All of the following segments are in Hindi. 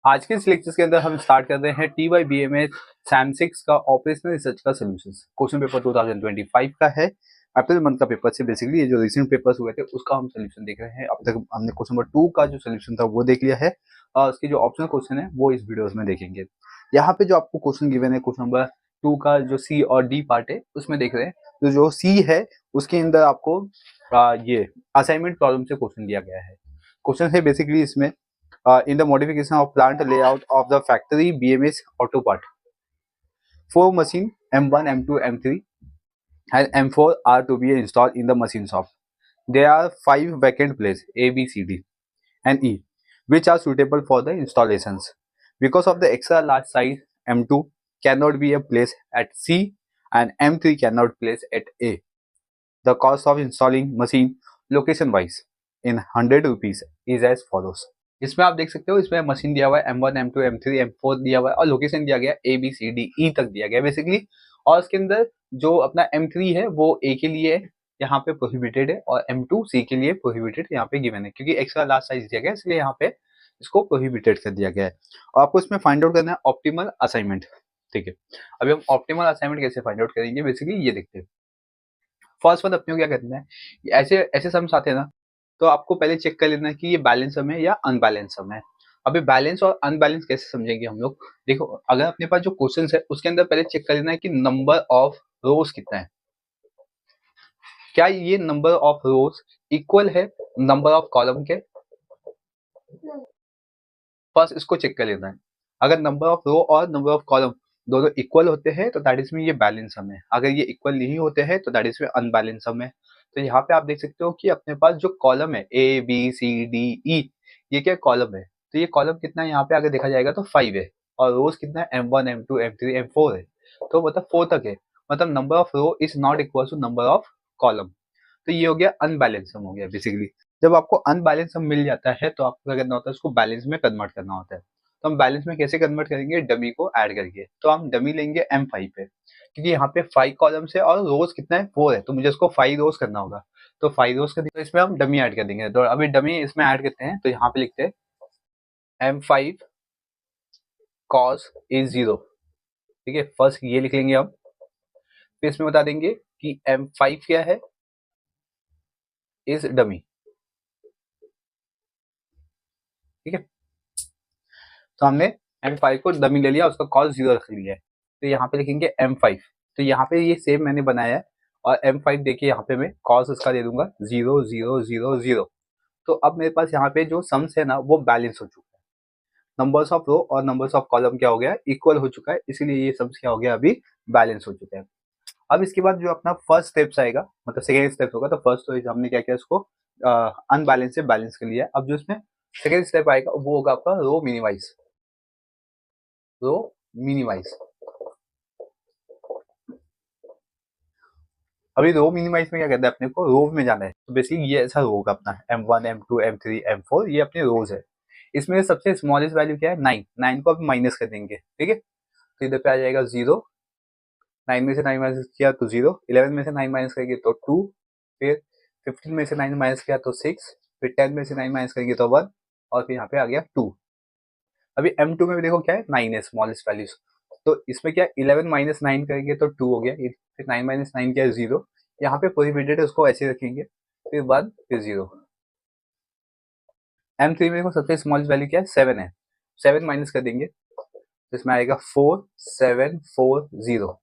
आज के इस लेक्चर के अंदर हम स्टार्ट कर रहे हैं TYBMS सैम 6 का ऑपरेशनल रिसर्च का सॉल्यूशंस। क्वेश्चन पेपर 2025 का है, अप्रैल मंथ का पेपर से बेसिकली ये जो रिसेंट पेपर्स हुए थे उसका हम सोल्यूशन देख रहे हैं। अब तक हमने क्वेश्चन नंबर 2 का जो सोल्यूशन था वो देख लिया है और उसके जो ऑप्शनल क्वेश्चन है वो इस वीडियोस में देखेंगे। यहाँ पे जो आपको क्वेश्चन गिवन है क्वेश्चन नंबर 2 का जो सी और डी पार्ट है उसमें देख रहे हैं, तो जो सी है उसके अंदर आपको ये असाइनमेंट प्रॉब्लम से क्वेश्चन दिया गया है। क्वेश्चन है बेसिकली इसमें in the modification of plant layout of the factory B.M.S auto part. 4 machine M1, M2, M3 and M4 are to be installed in the machine shop. There are 5 vacant places A, B, C, D and E which are suitable for the installations. Because of the extra large size, M2 cannot be a place at C and M3 cannot place at A. The cost of installing machine location wise in 100 rupees is as follows. इसमें आप देख सकते हो, इसमें मशीन दिया हुआ है M1, M2, M3, M4 दिया हुआ है और लोकेशन दिया गया A, B, C, D, E तक दिया गया है बेसिकली। और इसके अंदर जो अपना M3 है वो A के लिए यहाँ पे प्रोहिबिटेड है और M2 C के लिए प्रोहिबिटेड यहाँ पे गिवन है, क्योंकि एक्स्ट्रा लार्ज साइज दिया गया है इसलिए यहाँ पे इसको प्रोहिबिटेड कर दिया गया है। और आपको इसमें फाइंड आउट करना है ऑप्टिमल असाइनमेंट। ठीक है, अभी हम ऑप्टिमल असाइनमेंट कैसे फाइंड आउट करेंगे बेसिकली ये देखते हैं। फर्स्ट वन अपने को क्या करना है, ऐसे ऐसे सम्स आते हैं ना, तो आपको पहले चेक कर लेना है कि ये बैलेंस सम है या अनबैलेंस सम है। अभी बैलेंस और अनबैलेंस कैसे समझेंगे हम लोग, देखो अगर अपने पास जो क्वेश्चन है उसके अंदर पहले चेक कर लेना है कि नंबर ऑफ रोज कितना है, क्या ये नंबर ऑफ रोज इक्वल है नंबर ऑफ कॉलम के। फर्स्ट इसको चेक कर लेना है, अगर नंबर ऑफ रो और नंबर ऑफ कॉलम दोनों इक्वल होते हैं तो दैट इज में ये बैलेंस सम है, अगर ये इक्वल नहीं होते हैं तो दैट इज में अनबैलेंस सम है। तो यहाँ पे आप देख सकते हो कि अपने पास जो कॉलम है A B C D E, ये क्या कॉलम है, तो ये कॉलम कितना है यहाँ पे अगर देखा जाएगा तो 5 है और रोज कितना है M1, M2, M3, M4 है, तो मतलब 4 तक है, मतलब number of row is not equal to number of column. तो ये हो गया अनबैलेंस सम हो गया बेसिकली। जब आपको अनबैलेंस सम मिल जाता है तो आपको क्या करना होता है, उसको बैलेंस में कन्वर्ट करना होता है। तो हम बैलेंस में कैसे कन्वर्ट करेंगे, डमी को ऐड करके। तो हम डमी लेंगे M5 पे, क्योंकि यहाँ पे 5 कॉलम्स है और रोज कितना है 4 है, तो मुझे उसको 5 रोज करना होगा। तो 5 रोज करने तो इसमें हम डमी ऐड कर देंगे। तो अभी डमी इसमें ऐड करते हैं, तो यहाँ पे लिखते हैं M5 cos is 0। ठीक है, फर्स्ट ये लिख लेंगे हम, फिर इसमें बता देंगे कि M5 क्या है, इज डमी। ठीक है, तो हमने M5 को डमी ले लिया, उसका कॉस 0 रख लिया है, तो यहाँ पे लिखेंगे M5। तो यहाँ पे ये सेम मैंने बनाया है और M5 देखिए यहाँ पे मैं कॉस इसका दे दूंगा 0 0 0 0। तो अब मेरे पास यहाँ पे जो सम्स है ना वो बैलेंस हो चुका है, नंबर्स ऑफ रो और नंबर्स ऑफ कॉलम क्या हो गया, इक्वल हो चुका है, इसीलिए ये सम्स क्या हो गया अभी बैलेंस हो चुका है। अब इसके बाद जो अपना फर्स्ट स्टेप्स आएगा, मतलब सेकेंड स्टेप होगा, तो फर्स्ट तो हमने क्या किया, इसको अनबैलेंस से बैलेंस कर लिया। अब जो इसमें सेकेंड स्टेप आएगा वो होगा आपका रो मिनिमाइज। रो मिनिमाइज, अभी रो मिनिमाइज में क्या करना है, अपने को रो में जाना है। तो बेसिकली ये ऐसा रो होगा अपना M1, M2, M3, M4, ये अपने रोज है। इसमें सबसे स्मॉलेस्ट वैल्यू क्या है 9, 9 को आप माइनस कर देंगे। ठीक है, तो इधर पे आ जाएगा 0, 9 में से 9 माइनस किया तो 0, 11 में से 9 माइनस करेंगे तो 2, फिर 15 में से 9 माइनस किया तो 6, फिर 10 में से 9 माइनस करेंगे तो 1 और फिर यहाँ पे आ गया 2। अभी M2 में भी देखो क्या है 9 है स्मॉलेस्ट वैल्यूज, तो इसमें क्या 11 माइनस 9 करेंगे तो 2 हो गया, फिर 9 माइनस 9 क्या है 0, यहाँ पे प्रोहिबिटेड है उसको ऐसे रखेंगे, फिर 1 फिर 0। M3 में देखो सबसे स्मॉलेस्ट वैल्यू क्या है 7 है, 7 माइनस कर देंगे तो इसमें आएगा 4 7 4 0।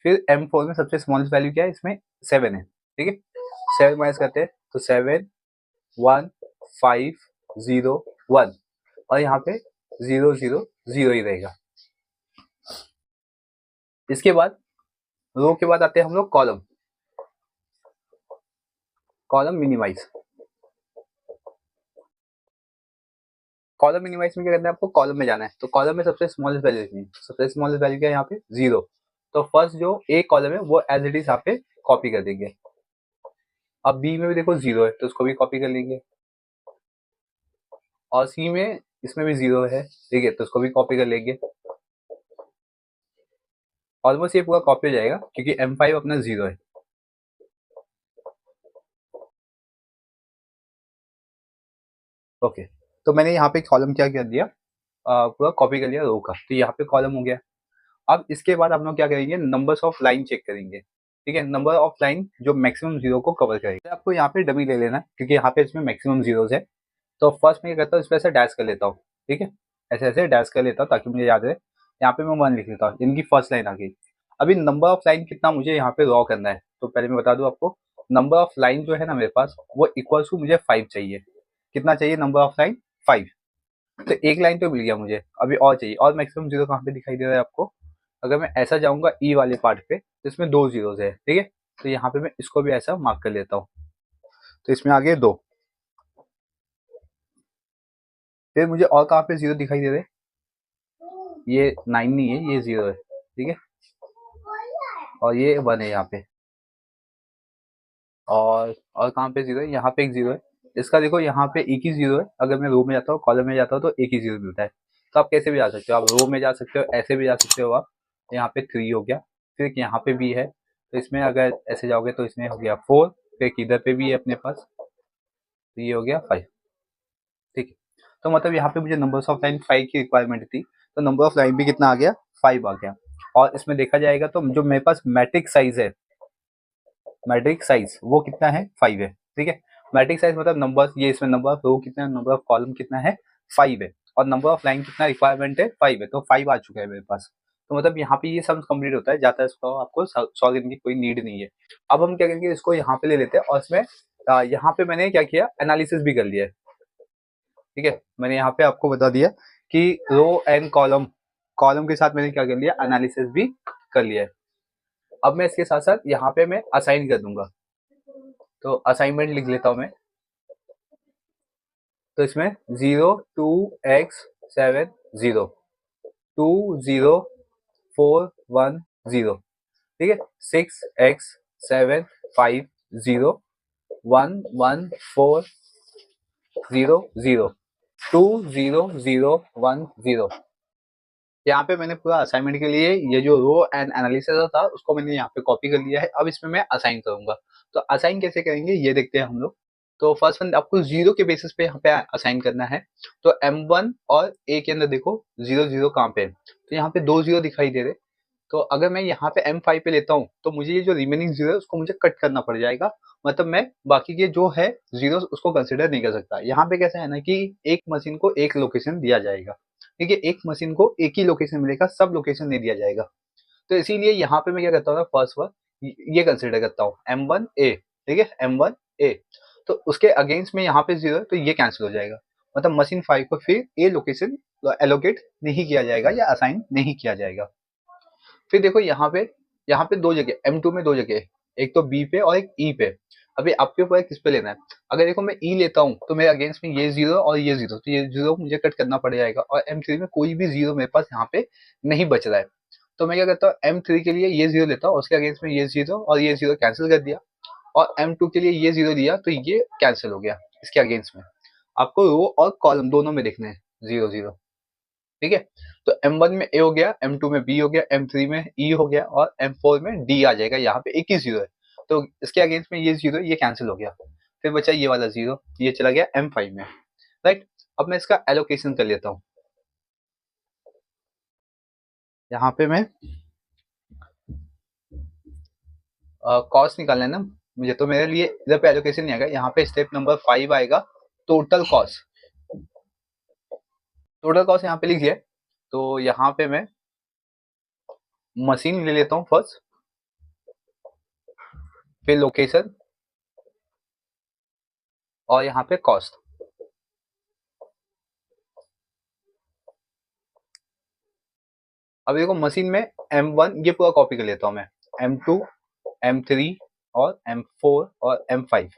फिर M4 में सबसे स्मॉलेस्ट वैल्यू क्या है, इसमें 7 है। ठीक है, 7 माइनस करते हैं तो 7 1 5 0 1 और यहाँ पे 0 0 0 ही रहेगा। इसके बाद रो के बाद आते हैं हम लोग column, column minimise. Column minimise में क्या करना है, आपको कॉलम में जाना है, तो कॉलम में सबसे स्मॉलेस्ट वैल्यू लिखनी है। सबसे स्मॉलेस्ट वैल्यू क्या है यहाँ पे 0, तो फर्स्ट जो ए कॉलम है वो एज इट इज यहाँ पे कॉपी कर देंगे। अब बी में भी देखो 0 है तो उसको भी कॉपी कर लेंगे, और सी में इसमें भी 0 है, ठीक है, तो उसको भी कॉपी कर लेंगे। ऑलमोस्ट ये पूरा कॉपी हो जाएगा क्योंकि M5 अपना 0 है। ओके, तो मैंने यहाँ पे कॉलम क्या कर दिया, पूरा कॉपी कर लिया रो का, तो यहाँ पे कॉलम हो गया। अब इसके बाद हम लोग क्या करेंगे, नंबर्स ऑफ लाइन चेक करेंगे। ठीक है, नंबर ऑफ लाइन जो मैक्सिमम जीरो को कवर करेगा। आपको यहाँ पे डमी ले लेना है क्योंकि यहाँ पे इसमें मैक्सिमम जीरोस है। तो फर्स्ट मैं क्या करता हूँ, इस पे ऐसे डैश कर लेता हूँ। ठीक है, ऐसे ऐसे डैश कर लेता हूँ ताकि मुझे याद रहे। यहाँ पे मैं 1 लिख लेता हूँ, इनकी फर्स्ट लाइन आ गई। अभी नंबर ऑफ लाइन कितना मुझे यहाँ पे ड्रॉ करना है, तो पहले मैं बता दूं आपको। नंबर ऑफ लाइन जो है ना मेरे पास, वो इक्वल टू मुझे 5 चाहिए। कितना चाहिए नंबर ऑफ लाइन, 5। तो एक लाइन तो मिल गया मुझे, अभी और चाहिए। और मैक्सिमम जीरो कहाँ पे दिखाई दे रहा है आपको, अगर मैं ऐसा जाऊंगा ई वाले पार्ट पे तो इसमें 2 जीरोस है। ठीक है, तो यहाँ पे मैं इसको भी ऐसा मार्क कर लेता हूँ, तो इसमें आ गए 2। फिर मुझे और कहाँ पे जीरो दिखाई दे रहे हैं, ये 9 नहीं है, ये 0 है। ठीक है, और ये 1 है यहाँ पे। और कहाँ पे 0 है, यहाँ पे एक 0 है। इसका देखो यहाँ पे एक ही 0 है, अगर मैं रो में जाता हूँ, कॉलम में जाता हूँ, तो एक ही 0 मिलता है। तो आप कैसे भी जा सकते हो, आप रो में जा सकते हो, ऐसे भी जा सकते हो आप। यहाँ पे 3 हो गया, फिर यहाँ पे भी है, तो इसमें अगर ऐसे जाओगे तो इसमें हो गया 4। फिर इधर पे भी है अपने पास, तो ये हो गया 5। ठीक है, तो मतलब यहाँ पे मुझे नंबर्स ऑफ लाइन 5 की रिक्वायरमेंट थी, तो नंबर ऑफ लाइन भी कितना आ गया, 5 आ गया। और इसमें देखा जाएगा तो जो मेरे पास मैट्रिक्स साइज है, मैट्रिक्स साइज वो कितना है, 5 है। ठीक है, मैट्रिक्स साइज मतलब नंबर, ये इसमें नंबर ऑफ रो कितना है, नंबर ऑफ कॉलम कितना है, 5 है। और नंबर ऑफ लाइन कितना रिक्वायरमेंट है, 5 है, तो 5 आ चुका है मेरे पास। तो मतलब यहाँ पे ये सब कंप्लीट होता है जाता है, इसको आपको सॉल्व करने की कोई नीड नहीं है। अब हम क्या करेंगे, इसको यहाँ पे ले लेते हैं, और इसमें यहाँ पे मैंने क्या किया, एनालिसिस भी कर लिया है। ठीक है, मैंने यहाँ पे आपको बता दिया कि रो एंड कॉलम, कॉलम के साथ मैंने क्या कर लिया, एनालिसिस भी कर लिया है। अब मैं इसके साथ साथ यहाँ पे मैं असाइन कर दूंगा, तो असाइनमेंट लिख लेता हूँ मैं। तो इसमें 0 2 x 7 0 2 0 4 1 0। ठीक है, 6 x 7 5 0 1 1 4 0 0 2 0 0 1 0। यहाँ पे मैंने पूरा असाइनमेंट के लिए ये जो रो एंड एनालिसिस था उसको मैंने यहाँ पे कॉपी कर लिया है। अब इसमें मैं असाइन करूंगा, तो असाइन कैसे करेंगे ये देखते हैं हम लोग। तो फर्स्ट वन आपको जीरो के बेसिस पे यहाँ पे असाइन करना है। तो M1 और A के अंदर देखो 0 0 कहाँ पे है, तो यहाँ पे 2 0 दिखाई दे रहे। तो अगर मैं यहाँ पे M5 पे लेता हूँ तो मुझे ये जो रिमेनिंग जीरो है उसको मुझे कट करना पड़ जाएगा। मतलब मैं बाकी के जो है जीरो उसको कंसिडर नहीं कर सकता। यहाँ पे कैसा है ना कि एक मशीन को एक लोकेशन दिया जाएगा। ठीक है, एक मशीन को एक ही लोकेशन मिलेगा, सब लोकेशन नहीं दिया जाएगा। तो इसीलिए यहाँ पे मैं क्या करता हूँ ना, फर्स्ट वन ये कंसिडर करता हूँ M1A। ठीक है, M1A, तो उसके अगेंस्ट में यहाँ पे जीरो है तो ये कैंसिल हो जाएगा। मतलब मशीन 5 को फिर ए लोकेशन एलोकेट नहीं किया जाएगा या असाइन नहीं किया जाएगा। फिर देखो यहाँ पे 2 जगह, M2 में 2 जगह, एक तो B पे और एक E पे। अभी आपके ऊपर किस पे लेना है। अगर देखो मैं E लेता हूँ तो मेरे अगेंस्ट में ये 0 और ये 0, तो ये 0 मुझे कट करना पड़ जाएगा। और M3 में कोई भी 0 मेरे पास यहाँ पे नहीं बच रहा है। तो मैं क्या करता हूँ, M3 के लिए ये 0 लेता हूँ, उसके अगेंस्ट में ये 0 और ये 0 कैंसिल कर दिया। और M2 के लिए ये 0 दिया तो ये कैंसिल हो गया इसके अगेंस्ट में। आपको रो और कॉलम दोनों में देखने हैं 0 0। ठीक है, तो M1 में A हो गया, M2 में B हो गया, M3 में E हो गया और M4 में D आ जाएगा। यहाँ पे एक ही 0 है तो इसके अगेंस्ट में ये 0 ये कैंसिल हो गया। फिर बचा ये वाला 0, ये चला गया M5 में। राइट, अब मैं इसका एलोकेशन कर लेता हूँ। यहाँ पे मैं कॉस्ट निकालना है ना मुझे, तो मेरे लिए इधर पे एलोकेशन नहीं आएगा, यहाँ पे स्टेप नंबर 5 आएगा, टोटल कॉस्ट। टोटल कॉस्ट यहाँ पे लिखिए। तो यहाँ पे मैं मशीन ले लेता हूँ फर्स्ट, फिर लोकेशन और यहाँ पे कॉस्ट। अब देखो मशीन में M1 ये पूरा कॉपी कर लेता हूँ मैं, M2 M3 और M4 और M5।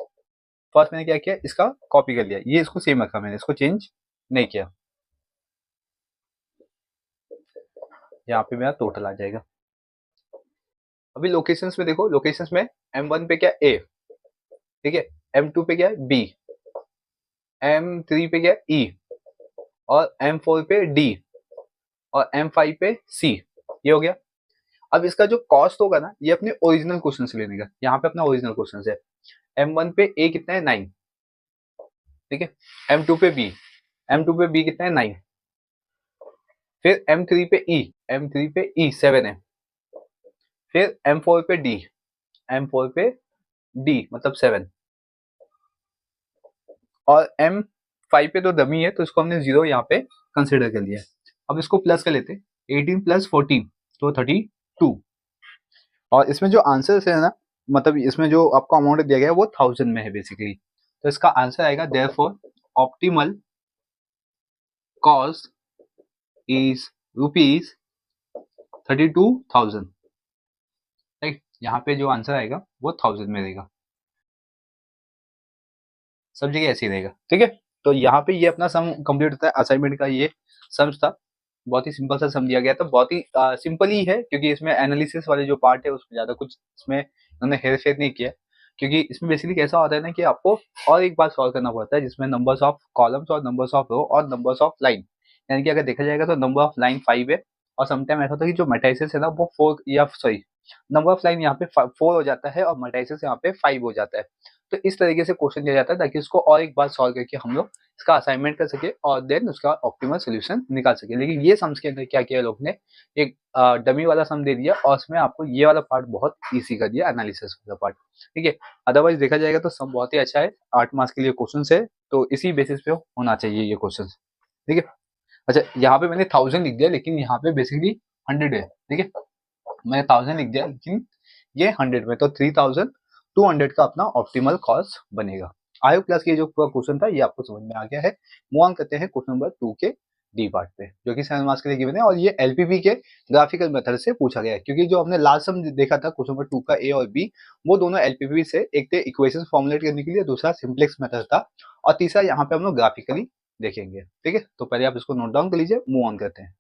फर्स्ट मैंने क्या किया, इसका कॉपी कर लिया, ये इसको सेम रखा मैंने, इसको चेंज नहीं किया। यहाँ पे मेरा टोटल आ जाएगा। अभी लोकेशंस में देखो, लोकेशंस में M1 पे क्या A, ठीक है, M2 पे क्या है B, M3 पे क्या है E और M4 पे D और M5 पे C। ये हो गया। अब इसका जो कॉस्ट होगा ना ये अपने ओरिजिनल क्वेश्चन से लेने का, यहाँ पे अपना ओरिजिनल क्वेश्चन है। M1 पे A कितना है 9, ठीक है, M2 पे B, M2 पे B कितना है 9, फिर M3 पे E, M3 पे E 7 है, फिर M4 पे D, M4 पे D मतलब 7, और M5 पे तो डमी है तो इसको हमने 0 यहाँ पे कंसिडर कर लिया। अब इसको प्लस कर लेते हैं, 18 प्लस 14 तो 32, और इसमें जो आंसर है ना, मतलब इसमें जो आपको अमाउंट दिया गया है वो 1000 में है बेसिकली। तो इसका आंसर आएगा therefore optimal cost is rupees 32,000। Right, यहाँ पे जो आंसर आएगा वो 1000 में रहेगा, सब जगह ऐसे ही रहेगा। ठीक है, तो यहाँ पे ये अपना सम कंप्लीट होता है। असाइनमेंट का ये सम्स था, बहुत ही सिंपल सा सम दिया गया था, बहुत ही सिंपल ही है, क्योंकि इसमें एनालिसिस वाले जो पार्ट है उसमें ज्यादा कुछ इसमें उन्होंने हेर फेर नहीं किया, क्योंकि इसमें बेसिकली कैसा होता है ना कि आपको और एक बार सॉल्व करना पड़ता है, जिसमें नंबर्स ऑफ कॉलम्स और नंबर्स ऑफ रो और नंबर्स ऑफ लाइन, यानी कि अगर देखा जाएगा तो नंबर ऑफ लाइन 5 है, और समटाइम ऐसा होता है कि जो मैट्रिसेस है ना वो 4 या सॉरी नंबर ऑफ लाइन यहाँ पे 4 हो जाता है और मैट्रिसेस यहाँ पे 5 हो जाता है। तो इस तरीके से क्वेश्चन दिया जाता है ताकि उसको और एक बार सॉल्व करके हम लोग इसका असाइनमेंट कर सके और देन उसका ऑप्टिमल सोल्यूशन निकाल सके। लेकिन ये सम्स के अंदर क्या किया लोग ने, एक डमी वाला सम दे दिया और उसमें आपको ये वाला पार्ट बहुत इजी कर दिया, एनालिसिस वाला पार्ट। ठीक है, अदरवाइज देखा जाएगा तो सम बहुत ही अच्छा है, 8 मार्क्स के लिए क्वेश्चन है, तो इसी बेसिस पे होना चाहिए ये क्वेश्चन। ठीक है, अच्छा यहाँ पे मैंने 1000 लिख दिया, लेकिन यहाँ पे बेसिकली 100 है। ठीक है, मैंने 1000 लिख दिया लेकिन ये 100 में, तो 3200 का अपना ऑप्टिमल कॉस्ट बनेगा। आई होप क्लास की जो पूरा क्वेश्चन था ये आपको समझ में आ गया है। मूव ऑन करते हैं क्वेश्चन नंबर 2 के डी पार्ट पे, जो कि 7 मार्क्स के लिए गिवन है, और ये एलपीपी के ग्राफिकल मेथड से पूछा गया है, क्योंकि जो हमने लास्ट सम देखा था क्वेश्चन नंबर 2 का ए और बी, वो दोनों एलपीपी से, एक थे इक्वेशन फॉर्मुलेट करने के लिए, दूसरा सिंप्लेक्स मेथड था, और तीसरा यहाँ पे हम लोग ग्राफिकली देखेंगे। ठीक है, तो पहले आप इसको नोट डाउन कर लीजिए, मूव ऑन करते हैं।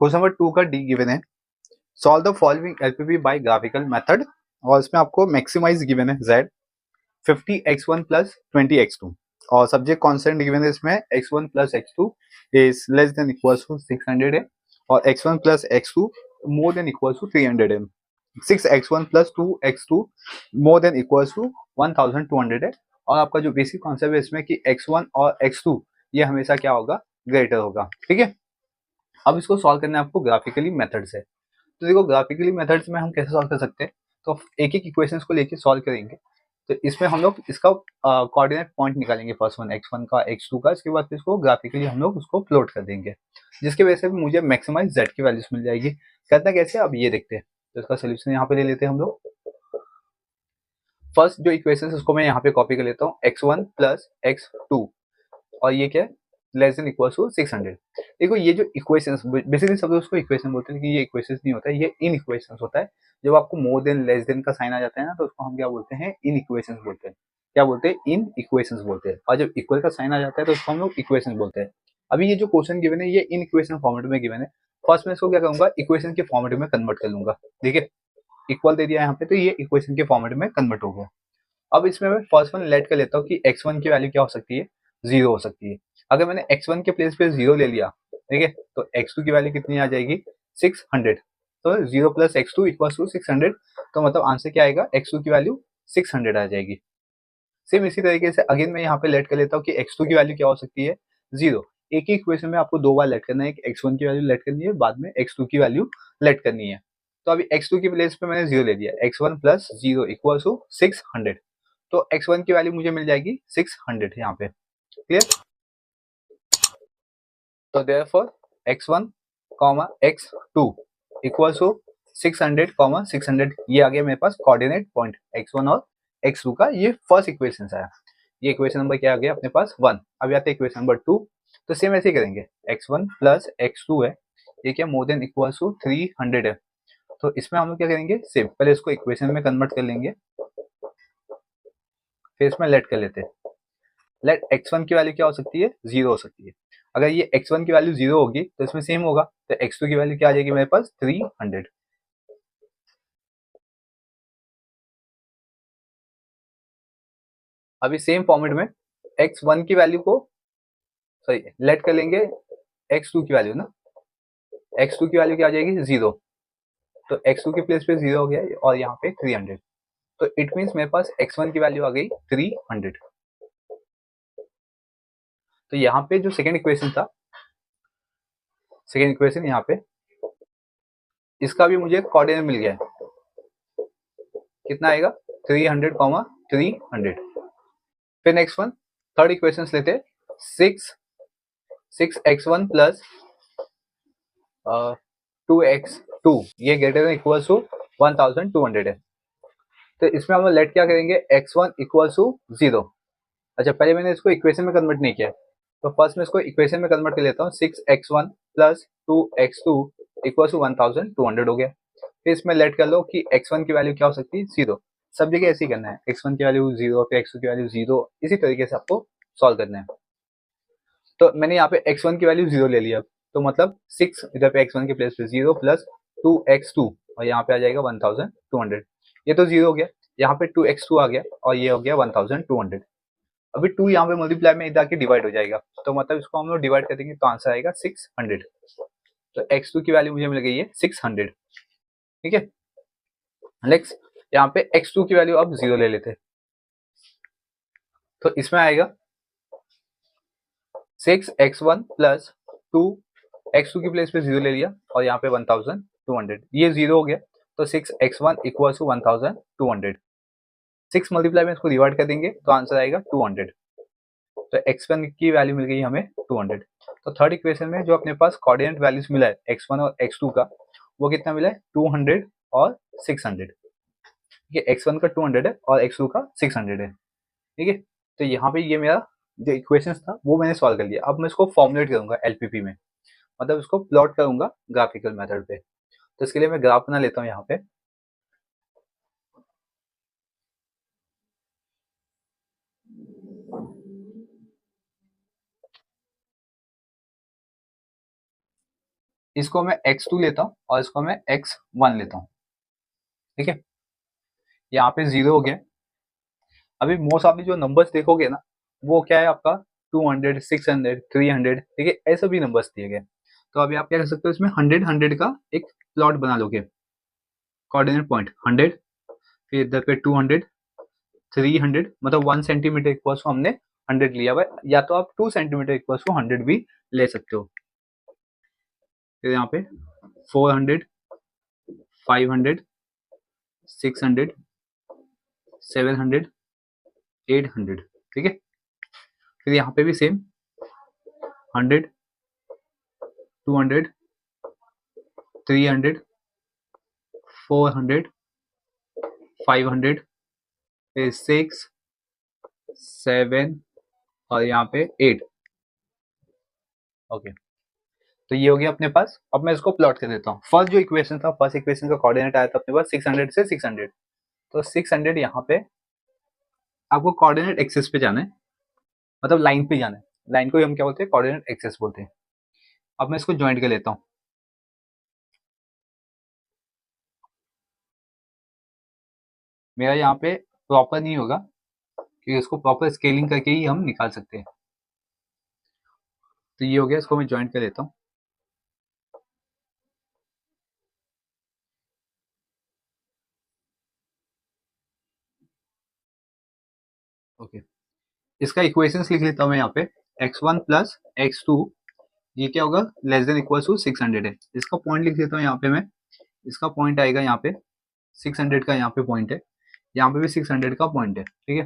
क्वेश्चन नंबर 2 का डी गिवन है, solve the following LPP by graphical method, और इसमें आपको मैक्सिमाइज गिवन है z 50x1 प्लस 20x2, और सब्जेक्ट कांस्टेंट गिवन है इसमें x1 plus x2 is less than equals to 600 है, और x1 plus x2 more than equals to 300 है। 6x1 plus 2x2 more than equals to 1200 है, और आपका जो बेसिक कॉन्सेप्ट है इसमें कि x1 और x2 ये हमेशा क्या होगा, ग्रेटर होगा। ठीक है, अब इसको सॉल्व करना है आपको ग्राफिकली मेथड से। तो देखो ग्राफिकली मेथड्स में हम कैसे सॉल्व कर सकते हैं, तो एक एक इक्वेशंस को लेके सॉल्व करेंगे। तो इसमें हम लोग इसका कोऑर्डिनेट पॉइंट निकालेंगे, फर्स्ट वन x1 का x2 का, इसके बाद इसको ग्राफिकली हम लोग उसको प्लॉट कर देंगे, जिसकी वजह से मुझे मैक्सिमाइज z की वैल्यूज मिल जाएगी। करना कैसे अब ये देखते हैं, तो इसका सोल्यूशन यहाँ पे ले लेते हैं हम लोग। फर्स्ट जो इक्वेशन है उसको मैं यहाँ पे कॉपी कर लेता हूँ, x1 प्लस x2, और ये क्या है, लेस देन इक्वल टू 600। देखो ये जो इक्वेशंस बेसिकली सब लोग उसको इक्वेशन बोलते हैं, लेकिन ये इक्वेशंस नहीं होता है, ये इन इक्वेशंस होता है। जब आपको मोर देन लेस देन का साइन आ जाता है ना, तो उसको हम क्या बोलते हैं, इन इक्वेशंस बोलते हैं। क्या बोलते हैं, इन इक्वेशंस बोलते हैं, और जब इक्वल का साइन आ जाता है तो उसको हम लोग इक्वेशन बोलते हैं। अभी ये जो क्वेश्चन गिवन है ये इन इक्वेशन फॉर्मेट में गिवन है, फर्स्ट में इसको क्या करूंगा, इक्वेशन के फॉर्मेट में कन्वर्ट कर लूंगा। देखिए इक्वल दे दिया यहाँ पे, तो ये इक्वेशन के फॉर्मेट में कन्वर्ट हो गया। अब इसमें मैं फर्स्ट वन लेट कर लेता हूँ कि x1 की वैल्यू क्या हो सकती है, 0 हो सकती है। अगर मैंने x1 के प्लेस पे 0 ले लिया, ठीक है, तो x2 की वैल्यू कितनी आ जाएगी, 600। तो 0 प्लस x2 इक्वल्स टू 600, तो मतलब आंसर क्या आएगा, x2 की वैल्यू 600 आ जाएगी। सेम इसी तरीके से अगेन मैं यहाँ पे लेट कर लेता हूँ कि x2 की वैल्यू क्या हो सकती है, 0। एक ही इक्वेशन में आपको दो बार लेट करना है, एक x1 की वैल्यू लेट करनी है, बाद में x2 की वैल्यू लेट करनी है। तो अभी x2 की प्लेस पे मैंने 0 ले दिया, x1 प्लस 0 इक्वल्स टू 600, तो x1 की वैल्यू मुझे मिल जाएगी 600 यहाँ पे। क्लियर, तो therefore x1 x2 equals to 600 600, ये आ गया मेरे पास कोऑर्डिनेट पॉइंट x1 और x2 का। ये फर्स्ट इक्वेशन आया, ये इक्वेशन नंबर क्या आ गया अपने पास 1। अब आते हैं इक्वेशन नंबर 2, तो सेम ऐसे ही करेंगे, x1 प्लस x2 है, ये क्या मोर देन इक्वल्स टू 300 है, तो इसमें हम लोग क्या करेंगे, सेम पहले इसको इक्वेशन में कन्वर्ट कर लेंगे, फिर इसमें लेट कर लेते हैं। लेट x1 की वैल्यू क्या हो सकती है, 0 हो सकती है। अगर ये x1 की वैल्यू 0 होगी तो इसमें सेम होगा, तो x2 की वैल्यू क्या आ जाएगी मेरे पास, 300। अभी सेम फॉर्मेट में x1 की वैल्यू को सॉरी लेट कर लेंगे x2 की वैल्यू ना, x2 की वैल्यू क्या आ जाएगी, 0, तो x2 के प्लेस पे 0 हो गया और यहाँ पे 300, तो इट मीन्स मेरे पास x1 की वैल्यू आ गई 300। तो यहाँ पे जो सेकेंड इक्वेशन था सेकेंड इक्वेशन यहाँ पे, इसका भी मुझे कोऑर्डिनेट मिल गया है, कितना आएगा 300, 300। फिर नेक्स्ट वन, थर्ड इक्वेशन लेते हैं, 6x1 प्लस 2x2 ये ग्रेटर देन इक्वल टू 1200 है। तो इसमें हम लेट क्या करेंगे, x1 इक्वल टू 0। अच्छा, पहले मैंने इसको इक्वेशन में कन्वर्ट नहीं किया, तो फर्स्ट मैं इसको इक्वेशन में कन्वर्ट कर लेता हूँ। 6x1 plus 2x2 equal to 1200 हो गया। फिर इसमें लेट कर लो कि x1 की वैल्यू क्या हो सकती है, 0। सब जगह ऐसे ही करना है, x1 की वैल्यू 0, फिर x2 की वैल्यू 0, इसी तरीके से आपको सॉल्व करना है। तो मैंने यहाँ पे x1 की वैल्यू 0 ले लिया, तो मतलब 6 इधर पे x1 के प्लेस पे 0 प्लस 2x2 और यहाँ पे आ जाएगा 1200। ये तो 0 हो गया, यहाँ पे 2x2 आ गया और ये हो गया 1200। अभी 2 यहाँ पे मल्टीप्लाई में इधर आके डिवाइड हो जाएगा, तो मतलब इसको हम लोग डिवाइड कर देंगे तो आंसर आएगा 600। तो x2 की वैल्यू मुझे मिल गई है 600। ठीक है, नेक्स्ट यहाँ पे x2 की वैल्यू अब 0 ले लेते हैं, तो इसमें आएगा 6x1 प्लस 2x2 की प्लेस पे 0 ले लिया और यहाँ पे 1200, ये 0 हो गया, तो 6x1 इक्वल टू 1200। 6 मल्टीप्लाई में इसको डिवाइड कर देंगे तो आंसर आएगा 200। तो x1 की वैल्यू मिल गई हमें 200। तो थर्ड इक्वेशन में जो अपने पास कोऑर्डिनेट वैल्यूज मिला है x1 और x2 का, वो कितना मिला है, 200 और 600। ठीक है, x1 का 200 है और x2 का 600 है। ठीक है, तो यहाँ पे ये मेरा जो इक्वेशंस था वो मैंने सॉल्व कर लिया। अब मैं इसको फॉर्मुलेट करूंगा एलपीपी में, मतलब इसको प्लॉट करूंगा ग्राफिकल मेथड पे। तो इसके लिए मैं ग्राफ बना लेता हूँ यहाँ पे। इसको मैं x2 लेता हूँ और इसको मैं x1 लेता हूँ। ठीक है, यहाँ पे 0 हो गया। अभी मोस्ट ऑफ जो नंबर्स देखोगे ना, वो क्या है आपका 200, 600, 300, ठीक है, ऐसे भी नंबर्स दिए गए। तो अभी आप क्या कर सकते हो, इसमें 100 का एक प्लॉट बना लोगे, कोऑर्डिनेट पॉइंट 100, फिर इधर पे 200, 300, मतलब 1 सेंटीमीटर इक्वल्स को हमने 100 लिया हुआ है, या तो आप 2 सेंटीमीटर इक्वल्स को 100 भी ले सकते हो। फिर यहाँ पे 400, 500, 600, 700, 800। ठीक है, फिर यहाँ पे भी सेम 100, 200, 300, 400, 500, फिर 6, 7 और यहाँ पे 8। ओके, तो ये हो गया अपने पास। अब मैं इसको प्लॉट कर देता हूँ। फर्स्ट जो इक्वेशन था, फर्स्ट इक्वेशन का कोऑर्डिनेट आया था अपने पास 600 से 600, तो 600 यहाँ पे आपको कोऑर्डिनेट एक्सिस पे जाना है, मतलब लाइन पे जाना है। लाइन को ही हम क्या बोलते हैं, कोऑर्डिनेट एक्सिस बोलते हैं। अब मैं इसको ज्वाइंट कर लेता हूँ। मेरा यहाँ पे प्रॉपर नहीं होगा क्योंकि इसको प्रॉपर स्केलिंग करके ही हम निकाल सकते हैं। तो ये हो गया, इसको मैं ज्वाइंट कर लेता हूँ। ओके, इसका इक्वेशंस लिख लेता हूँ मैं यहाँ पे। x1 प्लस x2 ये क्या होगा, लेस देन इक्वल टू 600 है। इसका पॉइंट लिख लेता हूँ यहाँ पे मैं। इसका पॉइंट आएगा यहाँ पे 600 का, यहाँ पे पॉइंट है, यहाँ पे भी 600 का पॉइंट है। ठीक है,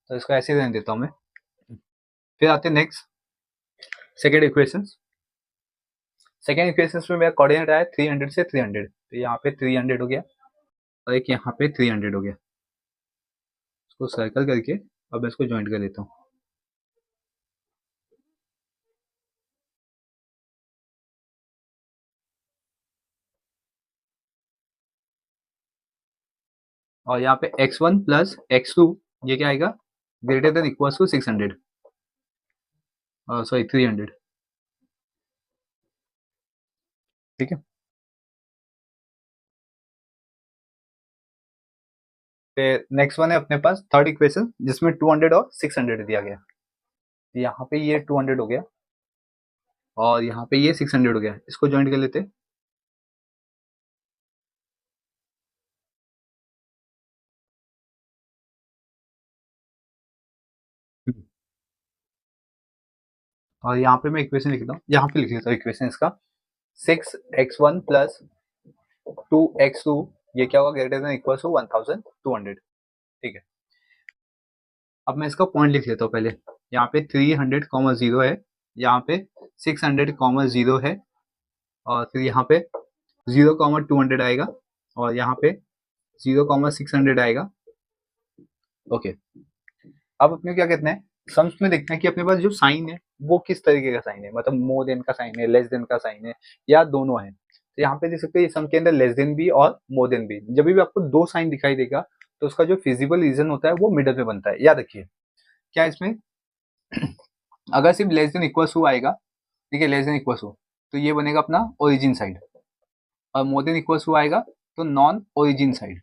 तो इसको ऐसे रहने देता हूँ मैं। फिर आते हैं next second equation. Second equation में मेरा कोऑर्डिनेट आया 300 से 300, तो यहाँ पे 300 हो गया और एक यहाँ पे 300 हो गया। इसको सर्कल करके अब मैं इसको ज्वाइंट कर लेता हूँ। और यहाँ पे x1 प्लस x2 ये क्या आएगा, greater than equal to 600, sorry 300। ठीक है, फिर नेक्स्ट वन है अपने पास थर्ड इक्वेशन जिसमें 200 और 600 दिया गया। यहाँ पे ये 200 हो गया और यहाँ पे ये 600 हो गया। इसको ज्वाइंट कर लेते हैं। और यहाँ पे मैं इक्वेशन लिख देता हूँ, यहाँ पे लिख लेता हूँ इक्वेशन इसका। 6x1 प्लस 2x2 ये क्या होगा, ग्रेटर देन इक्वल टू 1200, ठीक है। अब मैं इसका पॉइंट लिख लेता हूँ पहले। यहाँ पे 300, 0 है, यहाँ पे 600, 0 है, और फिर यहाँ पे 0, 200 आएगा, और यहाँ पे 0, 600 आएगा। ओके, अब अपने क्या कहते हैं, सम्स में देखते हैं कि अपने पास जो साइन है वो किस तरीके का साइन है, मतलब मोर देन का साइन है, लेस देन का साइन है, या दोनों है। तो यहाँ पे देख सकते हैं सम के अंदर लेस देन भी और मोर देन भी। जब भी आपको दो साइन दिखाई देगा तो उसका जो फिजिबल रीजन होता है वो मिडल में बनता है, याद रखिए। क्या इसमें अगर सिर्फ लेस देन इक्वल टू आएगा, ठीक है, लेस देन इक्वल टू, तो ये बनेगा अपना ओरिजिन साइड, और मोर देन इक्वल टू आएगा तो नॉन ओरिजिन साइड,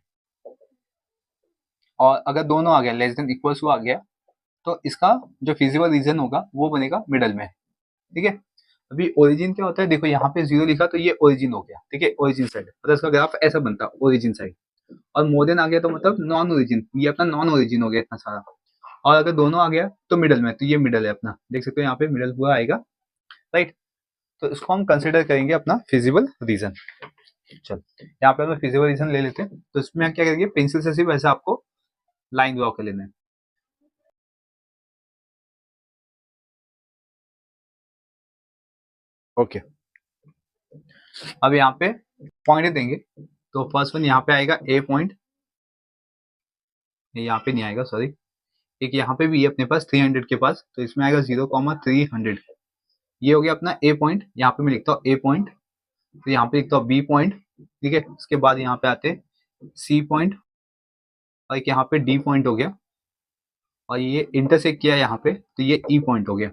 और अगर दोनों आ गया, लेस देन इक्वल टू आ गया, तो इसका जो फिजिबल रीजन होगा वो बनेगा मिडल में, ठीक है। अभी ओरिजिन क्या होता है, देखो यहाँ पे 0 लिखा तो ये ओरिजिन हो गया, ठीक है, ओरिजिन साइड, मतलब इसका ग्राफ ऐसा बनता है ओरिजिन साइड, और मोर देन आ गया तो मतलब नॉन ओरिजिन, ये अपना नॉन ओरिजिन हो गया इतना सारा, और अगर दोनों आ गया तो मिडल में, तो ये मिडल है अपना, देख सकते हो यहाँ पे मिडल पूरा आएगा, राइट। तो इसको हम कंसिडर करेंगे अपना फिजिबल रीजन। चल यहाँ पे हम फिजिबल रीजन ले लेते हैं, तो इसमें क्या करेंगे, पेंसिल से सिर्फ ऐसा आपको लाइन ड्रॉ कर लेना है। ओके, अब यहाँ पे पॉइंट देंगे, तो फर्स्ट वन यहाँ पे आएगा ए पॉइंट, यहाँ पे नहीं आएगा, सॉरी, एक यहाँ पे भी है अपने पास 300 के पास, तो इसमें आएगा 0, 300, ये हो गया अपना ए पॉइंट। यहाँ पे मैं लिखता हूँ ए पॉइंट, तो यहाँ पे लिखता हूँ बी पॉइंट, ठीक है। उसके बाद यहाँ पे आते सी पॉइंट, और एक यहाँ पे डी पॉइंट हो गया, और ये इंटरसेक्ट किया यहाँ पे, तो ये ई पॉइंट हो गया।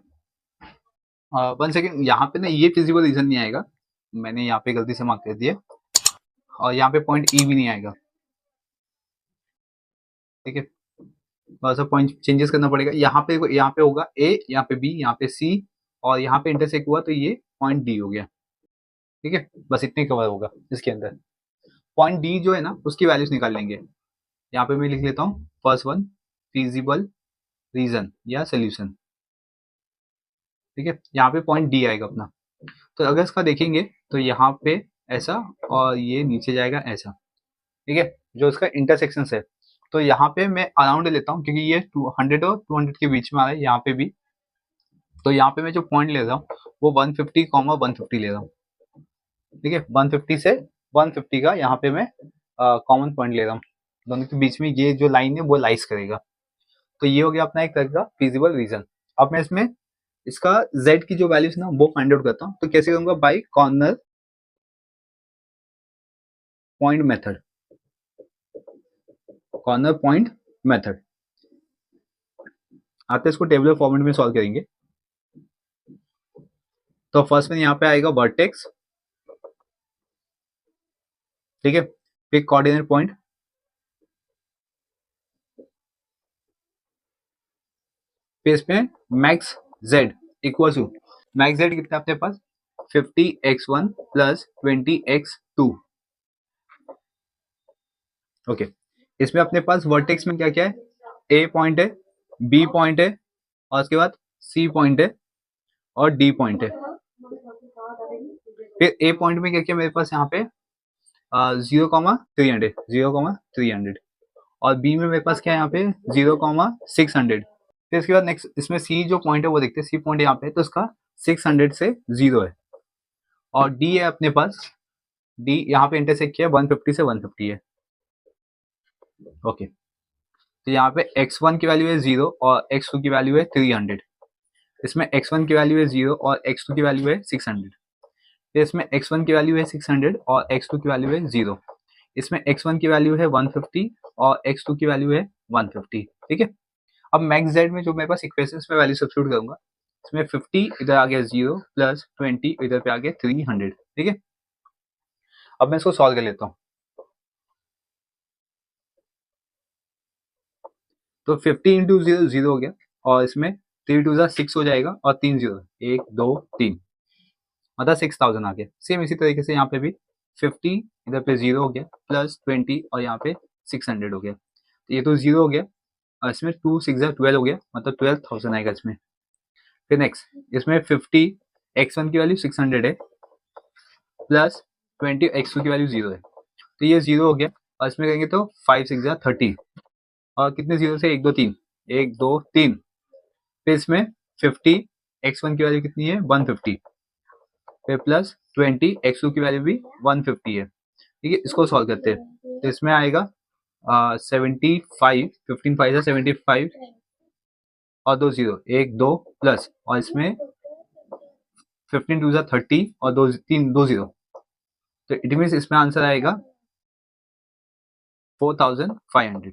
वन सेकेंड, यहाँ पे ना ये फिजिबल रीजन नहीं आएगा, मैंने यहाँ पे गलती से मार्क कर दिया, और यहाँ पे पॉइंट ई भी नहीं आएगा, ठीक है। थोड़ा सा पॉइंट चेंजेस करना पड़ेगा, यहाँ पे होगा ए, यहाँ पे बी, यहाँ पे सी, और यहाँ पे इंटरसेक्ट हुआ तो ये पॉइंट डी हो गया, ठीक है। बस इतने कवर होगा इसके अंदर। पॉइंट डी जो है ना उसकी वैल्यूज निकाल लेंगे। यहाँ पे मैं लिख लेता हूँ फर्स्ट वन, फिजिबल रीजन या सोल्यूशन, ठीक है। यहाँ पे पॉइंट डी आएगा अपना, तो अगर इसका देखेंगे तो यहाँ पे ऐसा, और ये नीचे जाएगा ऐसा, ठीक है, जो इसका इंटरसेक्शन है। तो यहाँ पे मैं अराउंड लेता हूँ, क्योंकि ये 200 और 200 के बीच में आ रहा है यहाँ पे भी, तो यहाँ पे मैं जो पॉइंट ले रहा हूँ वो 150, 150 ले रहा हूँ, ठीक है। 150 से 150 का यहाँ पे मैं कॉमन पॉइंट ले रहा हूँ, दोनों के बीच में ये जो लाइन है वो लाइस करेगा। तो ये हो गया अपना एक तरह का फिजिबल रीजन। अब मैं इसमें इसका z की जो वैल्यूज ना वो फाइंड आउट करता हूँ, तो कैसे करूंगा, by corner point method, corner point method आते इसको टेबुलर फॉर्मेट में सॉल्व करेंगे। तो फर्स्ट में यहाँ पे आएगा वर्टेक्स, ठीक है, पिक कोऑर्डिनेट पॉइंट, फिर इसमें max Z equal to, max Z कितना अपने पास 50x1 प्लस 20x2, ओके। इसमें अपने पास वर्टेक्स में क्या क्या है, ए पॉइंट है, बी पॉइंट है, और उसके बाद सी पॉइंट है, और डी पॉइंट है। फिर ए पॉइंट में क्या क्या मेरे पास यहाँ पे 0,300, 0,300, और बी में मेरे पास क्या है यहाँ पे 0,600। फिर इसके बाद नेक्स्ट इसमें सी जो पॉइंट है वो देखते हैं, सी पॉइंट यहाँ पे तो इसका 600 से 0 है, और डी है अपने पास, डी यहाँ पे इंटरसेक्ट किया 150 से 150 है, ओके। तो यहाँ पे x1 की वैल्यू है 0 और x2 की वैल्यू है 300, इसमें x1 की वैल्यू है 0 और x2 की वैल्यू है 600, फिर इसमें x1 की वैल्यू है 600 और x2 की वैल्यू है 0, इसमें x1 की वैल्यू है 150 और x2 की वैल्यू है 150, ठीक है। अब मैक्स जेड में जो मेरे पास इक्वेशन में वैल्यू सब्स्टिट्यूट करूंगा, इसमें 50 इधर आ गया 0 प्लस 20 इधर पे आ गया 300, ठीक है। अब मैं इसको सॉल्व कर लेता हूँ, तो 50 इंटू 0 0 हो गया, और इसमें 3 टू 6 हो जाएगा, और 3 0, 1 2 3, मतलब 6000 आ गया। सेम इसी तरीके से यहाँ पे भी 50 इधर पे 0 हो गया प्लस 20 और यहाँ पे 600 हो गया, तो ये तो 0 हो गया, और इसमें 2 6 12 हो गया, मतलब 12,000 आएगा इसमें। फिर नेक्स्ट इसमें 50 x1 की वैल्यू 600 है, प्लस 20 x2 की वैल्यू 0 है, तो ये 0 हो गया। और इसमें करेंगे तो 5 6 30, और कितने जीरो से, 1 2 3, 1 2 3, फिर इसमें 50, x1 की वैल्यू कितनी है 150, फिर प्लस 20 x2 की वैल्यू भी 150 है। ठीक है, इसको सॉल्व करते हैं तो इसमें आएगा 75, 15 5 है 75, और 2 जीरो, 1 2 प्लस, और इसमें 15 2 30, और 2 3 2 जीरो, तो इट मीन इसमें आंसर आएगा 4500।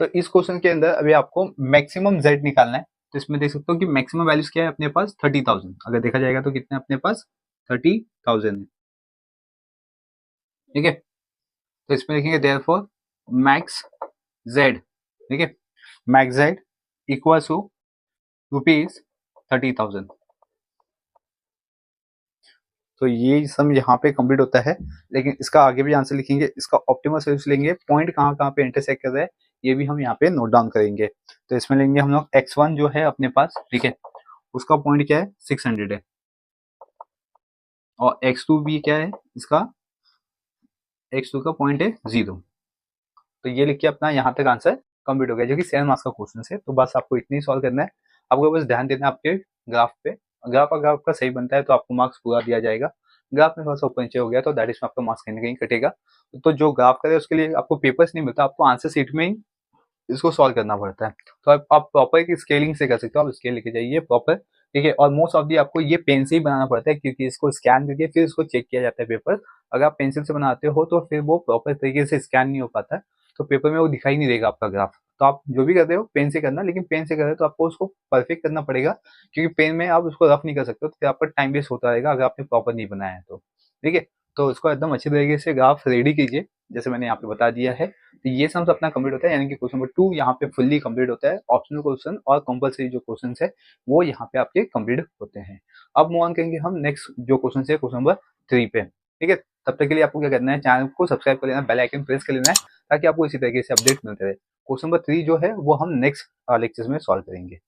तो इस क्वेश्चन के अंदर अभी आपको मैक्सिमम z निकालना है। तो इसमें देख सकते हो कि मैक्सिमम वैल्यूज क्या है अपने पास 30,000, अगर देखा जाएगा तो कितने अपने पास 30,000 है। ठीक है, तो इसमें लिखेंगे देयरफॉर मैक्स z, ठीक है, max z equal to rupees 30,000। तो ये सम यहाँ पे कंप्लीट होता है, लेकिन इसका आगे भी आंसर लिखेंगे, इसका ऑप्टिमल सोल्यूशन लेंगे, पॉइंट कहाँ कहाँ पे इंटरसेक्ट कर रहा है ये भी हम यहाँ पे नोट डाउन करेंगे। तो इसमें लेंगे हम लोग x1 जो है अपने पास, ठीक है, उसका पॉइंट क्या है 600 है, और x2 भी क्या है इसका, x2 का पॉइंट है 0। तो ये लिख के अपना यहाँ तक आंसर कंप्लीट हो गया, जो कि 7 मार्क्स का क्वेश्चन है। तो बस आपको इतनी सॉल्व करना है, आपको बस ध्यान देना है आपके ग्राफ पे, ग्राफ अगर आपका सही बनता है तो आपको मार्क्स पूरा दिया जाएगा। ग्राफ में थोड़ा सा ऊपर नीचे हो गया तो दैट इज में आपका मार्क्स कहीं ना कहीं कटेगा। तो जो ग्राफ करे उसके लिए आपको पेपर्स नहीं मिलता, आपको आंसर सीट में ही इसको सॉल्व करना पड़ता है। तो आप प्रॉपर एक स्केलिंग से कर सकते हो, आप स्केल लेके जाइए प्रॉपर, ठीक है। और मोस्ट ऑफ दी आपको ये पेन से ही बनाना पड़ता है, क्योंकि इसको स्कैन करके फिर इसको चेक किया जाता है पेपर। अगर आप पेंसिल से बनाते हो तो फिर वो प्रॉपर तरीके से स्कैन नहीं हो पाता है, तो पेपर में वो दिखाई नहीं देगा आपका ग्राफ। तो आप जो भी कर रहे हो पेन से करना, लेकिन पेन से कर रहे हो तो आपको उसको परफेक्ट करना पड़ेगा, क्योंकि पेन में आप उसको रफ नहीं कर सकते हो, तो फिर आपका टाइम वेस्ट होता रहेगा अगर आपने प्रॉपर नहीं बनाया है तो। ठीक है, तो उसको एकदम अच्छी तरीके से ग्राफ रेडी कीजिए, जैसे मैंने यहाँ पे बता दिया है। तो ये सम्स अपना कंप्लीट होता है, यानी कि क्वेश्चन नंबर 2 यहाँ पे फुल्ली कंप्लीट होता है। ऑप्शनल क्वेश्चन और कंपलसरी जो क्वेश्चन है वो यहाँ पे आपके कंप्लीट होते हैं। अब मूव ऑन करेंगे हम नेक्स्ट जो क्वेश्चन है, क्वेश्चन नंबर 3 पे। ठीक है, तब तक के लिए आपको क्या करना है, चैनल को सब्सक्राइब कर लेना, बेल आइकन प्रेस कर लेना है, ताकि आपको इसी तरीके से अपडेट मिलते रहे। क्वेश्चन नंबर 3 जो है वो हम नेक्स्ट लेक्चर्स में सॉल्व करेंगे।